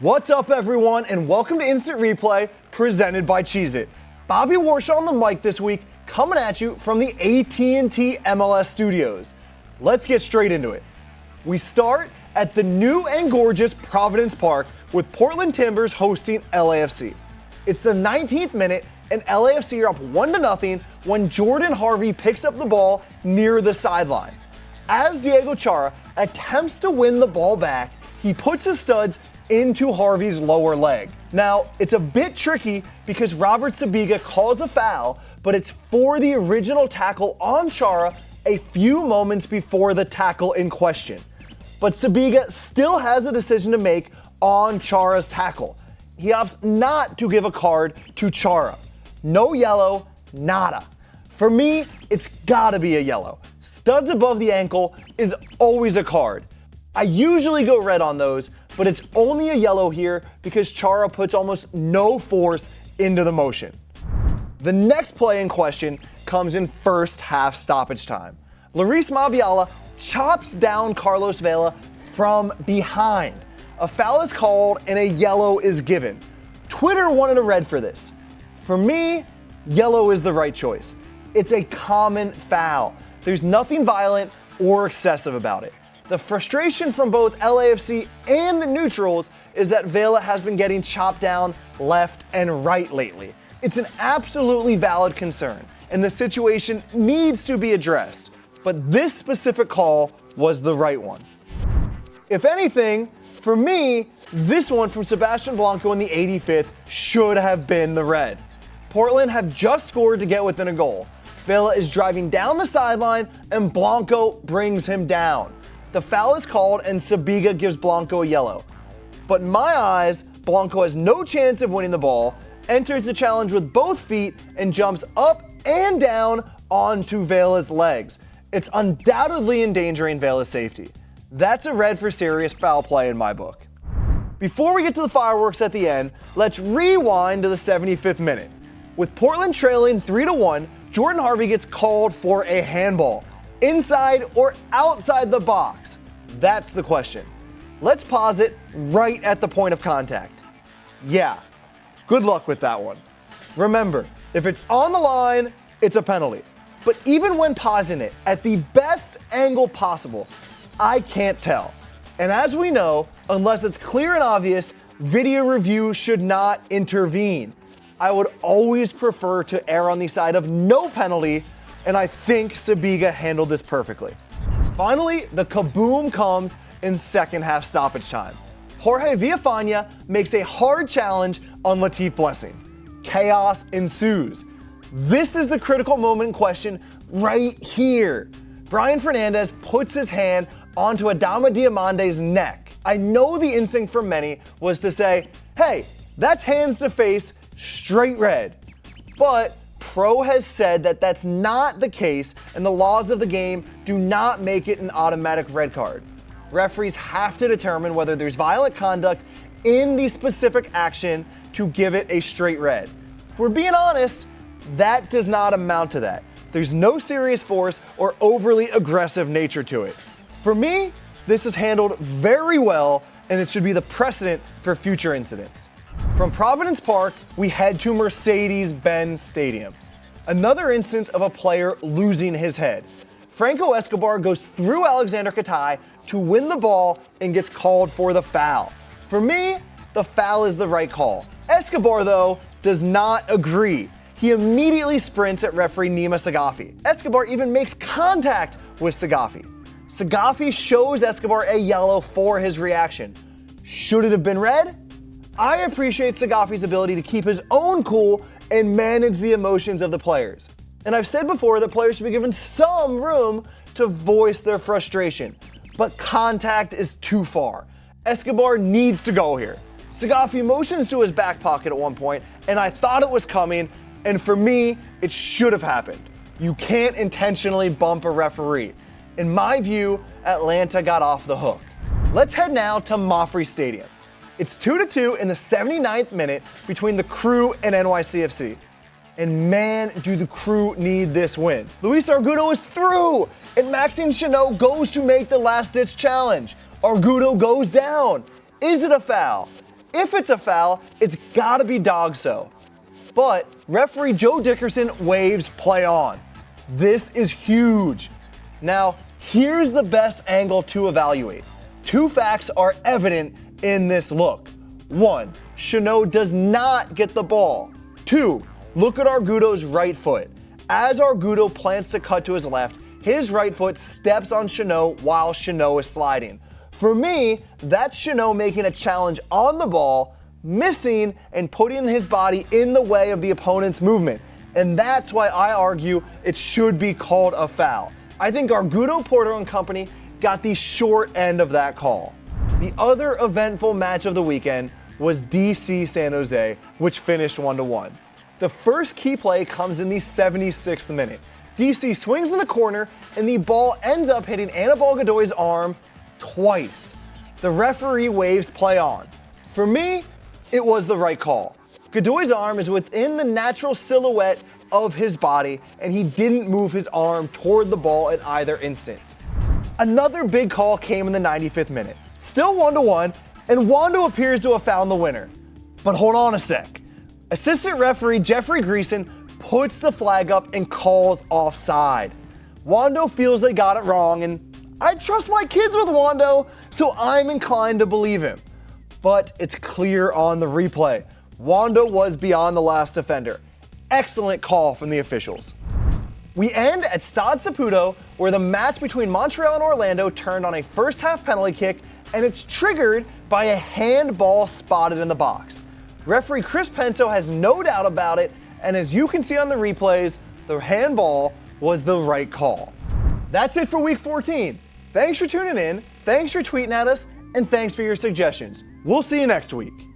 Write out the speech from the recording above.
What's up, everyone, and welcome to Instant Replay, presented by Cheez-It. Bobby Warshaw on the mic this week, coming at you from the AT&T MLS studios. Let's get straight into it. We start at the new and gorgeous Providence Park with Portland Timbers hosting LAFC. It's the 19th minute, and LAFC are up 1-0 when Jordan Harvey picks up the ball near the sideline. As Diego Chara attempts to win the ball back, he puts his studs into Harvey's lower leg. Now, it's a bit tricky because Robert Sabiga calls a foul, but it's for the original tackle on Chara a few moments before the tackle in question. But Sabiga still has a decision to make on Chara's tackle. He opts not to give a card to Chara. No yellow, nada. For me, it's gotta be a yellow. Studs above the ankle is always a card. I usually go red on those, but it's only a yellow here because Chara puts almost no force into the motion. The next play in question comes in first half stoppage time. Larisse Mabiala chops down Carlos Vela from behind. A foul is called and a yellow is given. Twitter wanted a red for this. For me, yellow is the right choice. It's a common foul. There's nothing violent or excessive about it. The frustration from both LAFC and the neutrals is that Vela has been getting chopped down left and right lately. It's an absolutely valid concern, and the situation needs to be addressed. But this specific call was the right one. If anything, for me, this one from Sebastian Blanco in the 85th should have been the red. Portland have just scored to get within a goal. Vela is driving down the sideline, and Blanco brings him down. The foul is called, and Sabiga gives Blanco a yellow. But in my eyes, Blanco has no chance of winning the ball, enters the challenge with both feet, and jumps up and down onto Vela's legs. It's undoubtedly endangering Vela's safety. That's a red for serious foul play in my book. Before we get to the fireworks at the end, let's rewind to the 75th minute. With Portland trailing 3-1, Jordan Harvey gets called for a handball. Inside or outside the box? That's the question. Let's pause it right at the point of contact. Yeah, good luck with that one. Remember, if it's on the line, it's a penalty. But even when pausing it at the best angle possible, I can't tell. And as we know, unless it's clear and obvious, video review should not intervene. I would always prefer to err on the side of no penalty, and I think Sabiga handled this perfectly. Finally, the kaboom comes in second half stoppage time. Jorge Villafaña makes a hard challenge on Latif Blessing. Chaos ensues. This is the critical moment in question right here. Brian Fernandez puts his hand onto Adama Diamante's neck. I know the instinct for many was to say, hey, that's hands to face, straight red. But Pro has said that that's not the case, and the laws of the game do not make it an automatic red card. Referees have to determine whether there's violent conduct in the specific action to give it a straight red. If we're being honest, that does not amount to that. There's no serious force or overly aggressive nature to it. For me, this is handled very well, and it should be the precedent for future incidents. From Providence Park, we head to Mercedes-Benz Stadium. Another instance of a player losing his head. Franco Escobar goes through Alexander Katai to win the ball and gets called for the foul. For me, the foul is the right call. Escobar, though, does not agree. He immediately sprints at referee Nima Sagafi. Escobar even makes contact with Sagafi. Sagafi shows Escobar a yellow for his reaction. Should it have been red? I appreciate Sagafi's ability to keep his own cool and manage the emotions of the players. And I've said before that players should be given some room to voice their frustration. But contact is too far. Escobar needs to go here. Sagafi motions to his back pocket at one point, and I thought it was coming, and for me, it should have happened. You can't intentionally bump a referee. In my view, Atlanta got off the hook. Let's head now to Mafre Stadium. It's 2-2 in the 79th minute between the Crew and NYCFC. And man, do the Crew need this win. Luis Argudo is through, and Maxime Chanot goes to make the last-ditch challenge. Argudo goes down. Is it a foul? If it's a foul, it's gotta be dog-so. But referee Joe Dickerson waves play on. This is huge. Now, here's the best angle to evaluate. Two facts are evident in this look. 1, Chanot does not get the ball. 2, look at Argudo's right foot. As Argudo plans to cut to his left, his right foot steps on Chanot while Chanot is sliding. For me, that's Chanot making a challenge on the ball, missing and putting his body in the way of the opponent's movement. And that's why I argue it should be called a foul. I think Argudo, Porter and company got the short end of that call. The other eventful match of the weekend was DC San Jose, which finished 1-1. The first key play comes in the 76th minute. DC swings in the corner and the ball ends up hitting Anibal Godoy's arm twice. The referee waves play on. For me, it was the right call. Godoy's arm is within the natural silhouette of his body, and he didn't move his arm toward the ball in either instance. Another big call came in the 95th minute. Still 1-1, and Wando appears to have found the winner. But hold on a sec. Assistant referee Jeffrey Greason puts the flag up and calls offside. Wando feels they got it wrong, and I trust my kids with Wando, so I'm inclined to believe him. But it's clear on the replay. Wando was beyond the last defender. Excellent call from the officials. We end at Stade Saputo, where the match between Montreal and Orlando turned on a first half penalty kick, and it's triggered by a handball spotted in the box. Referee Chris Penso has no doubt about it, and as you can see on the replays, the handball was the right call. That's it for week 14. Thanks for tuning in, thanks for tweeting at us, and thanks for your suggestions. We'll see you next week.